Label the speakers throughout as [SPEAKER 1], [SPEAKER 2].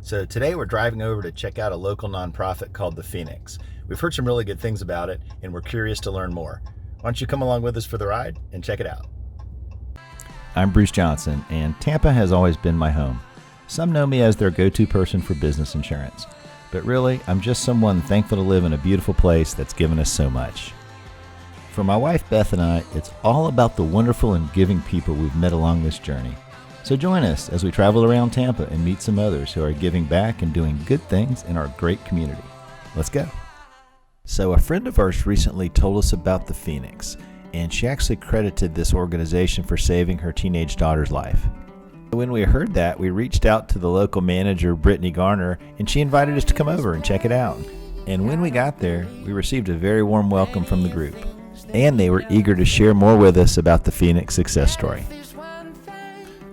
[SPEAKER 1] So today we're driving over to check out a local nonprofit called the Phoenix. We've heard some really good things about it, and we're curious to learn more. Why don't you come along with us for the ride and check it out? I'm Bruce Johnson, and Tampa has always been my home. Some know me as their go-to person for business insurance, but really, I'm just someone thankful to live in a beautiful place that's given us so much. For my wife Beth and I, it's all about the wonderful and giving people we've met along this journey. So join us as we travel around Tampa and meet some others who are giving back and doing good things in our great community. Let's go. So a friend of ours recently told us about the Phoenix, and she actually credited this organization for saving her teenage daughter's life. When we heard that, we reached out to the local manager, Brittany Garner, and she invited us to come over and check it out. And when we got there, we received a very warm welcome from the group, and they were eager to share more with us about the Phoenix success story.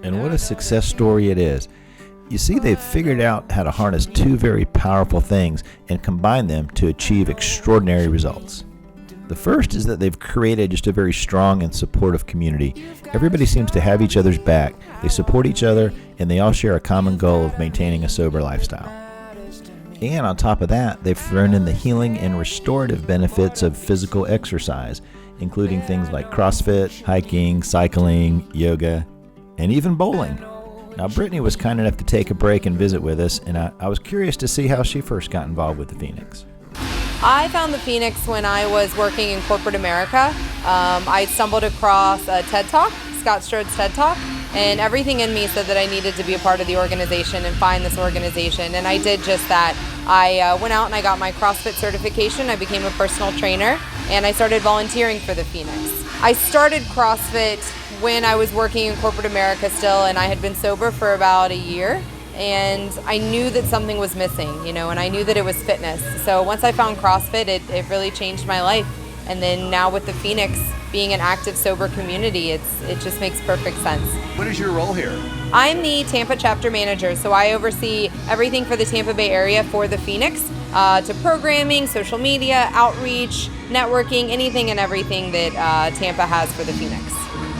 [SPEAKER 1] And what a success story it is. You see, they've figured out how to harness two very powerful things and combine them to achieve extraordinary results. The first is that they've created just a very strong and supportive community. Everybody seems to have each other's back, they support each other, and they all share a common goal of maintaining a sober lifestyle. And on top of that, they've thrown in the healing and restorative benefits of physical exercise, including things like CrossFit, hiking, cycling, yoga, and even bowling. Now, Brittany was kind enough to take a break and visit with us, and I was curious to see how she first got involved with the Phoenix.
[SPEAKER 2] I found the Phoenix when I was working in corporate America. I stumbled across a TED Talk, Scott Strode's TED Talk, and everything in me said that I needed to be a part of the organization and find this organization, and I did just that. I went out and I got my CrossFit certification. I became a personal trainer, and I started volunteering for the Phoenix. I started CrossFit when I was working in corporate America still, and I had been sober for about a year, and I knew that something was missing, and I knew that it was fitness. So once I found CrossFit, it really changed my life. And then now with the Phoenix being an active, sober community, it just makes perfect sense.
[SPEAKER 1] What is your role here?
[SPEAKER 2] I'm the Tampa chapter manager, so I oversee everything for the Tampa Bay area for the Phoenix, to programming, social media, outreach, networking, anything and everything that Tampa has for the Phoenix.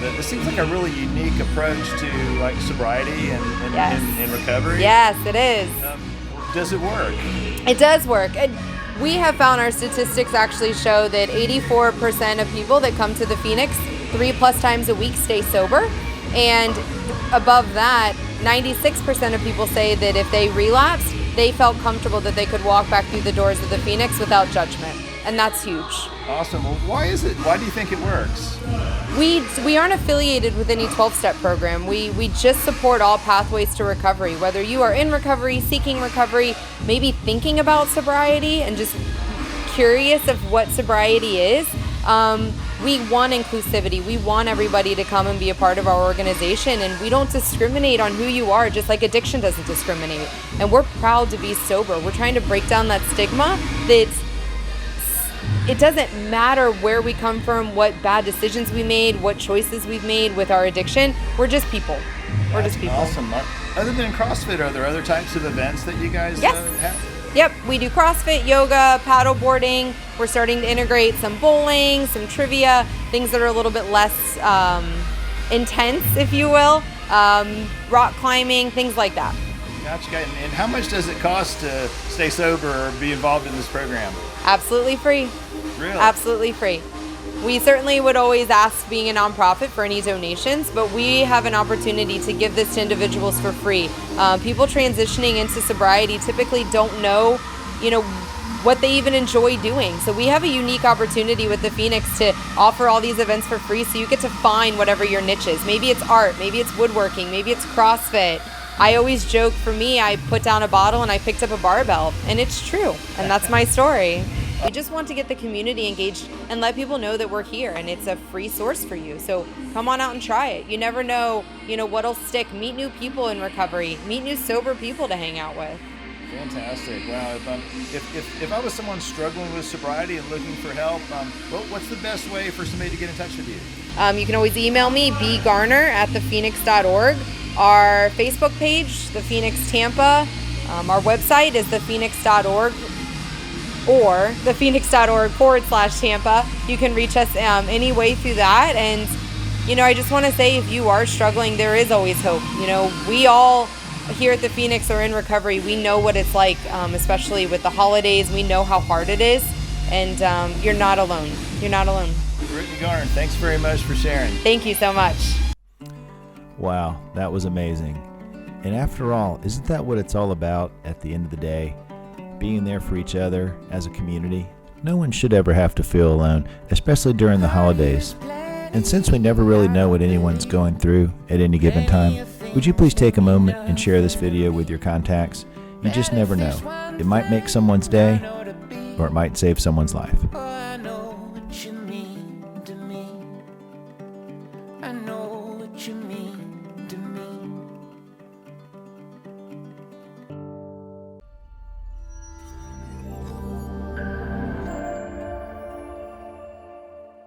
[SPEAKER 1] It seems like a really unique approach to sobriety and recovery.
[SPEAKER 2] Yes, it is.
[SPEAKER 1] Does it work?
[SPEAKER 2] It does work. We have found our statistics actually show that 84% of people that come to the Phoenix 3+ times a week stay sober. And above that, 96% of people say that if they relapsed, they felt comfortable that they could walk back through the doors of the Phoenix without judgment. And that's huge.
[SPEAKER 1] Awesome. Well, why is it? Why do you think it works?
[SPEAKER 2] We aren't affiliated with any 12-step program. We just support all pathways to recovery. Whether you are in recovery, seeking recovery, maybe thinking about sobriety and just curious of what sobriety is, we want inclusivity. We want everybody to come and be a part of our organization, and we don't discriminate on who you are, just like addiction doesn't discriminate. And we're proud to be sober. We're trying to break down that stigma that it doesn't matter where we come from, what bad decisions we made, what choices we've made with our addiction. We're just people. We're just people.
[SPEAKER 1] Awesome. Other than CrossFit, are there other types of events that you guys have?
[SPEAKER 2] Yep, we do CrossFit, yoga, paddle boarding. We're starting to integrate some bowling, some trivia, things that are a little bit less intense, if you will. Rock climbing, things like that.
[SPEAKER 1] Gotcha. And how much does it cost to stay sober or be involved in this program?
[SPEAKER 2] Absolutely free.
[SPEAKER 1] Really?
[SPEAKER 2] Absolutely free. We certainly would always ask, being a nonprofit, for any donations, but we have an opportunity to give this to individuals for free. People transitioning into sobriety typically don't know, what they even enjoy doing. So we have a unique opportunity with the Phoenix to offer all these events for free, so you get to find whatever your niche is. Maybe it's art, maybe it's woodworking, maybe it's CrossFit. I always joke, for me, I put down a bottle and I picked up a barbell, and it's true, and that's my story. We just want to get the community engaged and let people know that we're here, and it's a free source for you. So come on out and try it. You never know, what'll stick. Meet new people in recovery. Meet new sober people to hang out with.
[SPEAKER 1] Fantastic. Wow. If I was someone struggling with sobriety and looking for help, what's the best way for somebody to get in touch with you?
[SPEAKER 2] You can always email me, bgarner@thephoenix.org. Our Facebook page, The Phoenix Tampa. Our website is thephoenix.org or thephoenix.org/Tampa. You can reach us any way through that. And, I just want to say, if you are struggling, there is always hope. We all here at the Phoenix or in recovery, we know what it's like, especially with the holidays. We know how hard it is, and you're not alone. You're not alone.
[SPEAKER 1] Brittany Garner, thanks very much for sharing.
[SPEAKER 2] Thank you so much.
[SPEAKER 1] Wow, that was amazing. And after all, isn't that what it's all about at the end of the day? Being there for each other as a community. No one should ever have to feel alone, especially during the holidays. And since we never really know what anyone's going through at any given time, would you please take a moment and share this video with your contacts? You just never know. It might make someone's day, or it might save someone's life.
[SPEAKER 3] I know what you mean to me. I know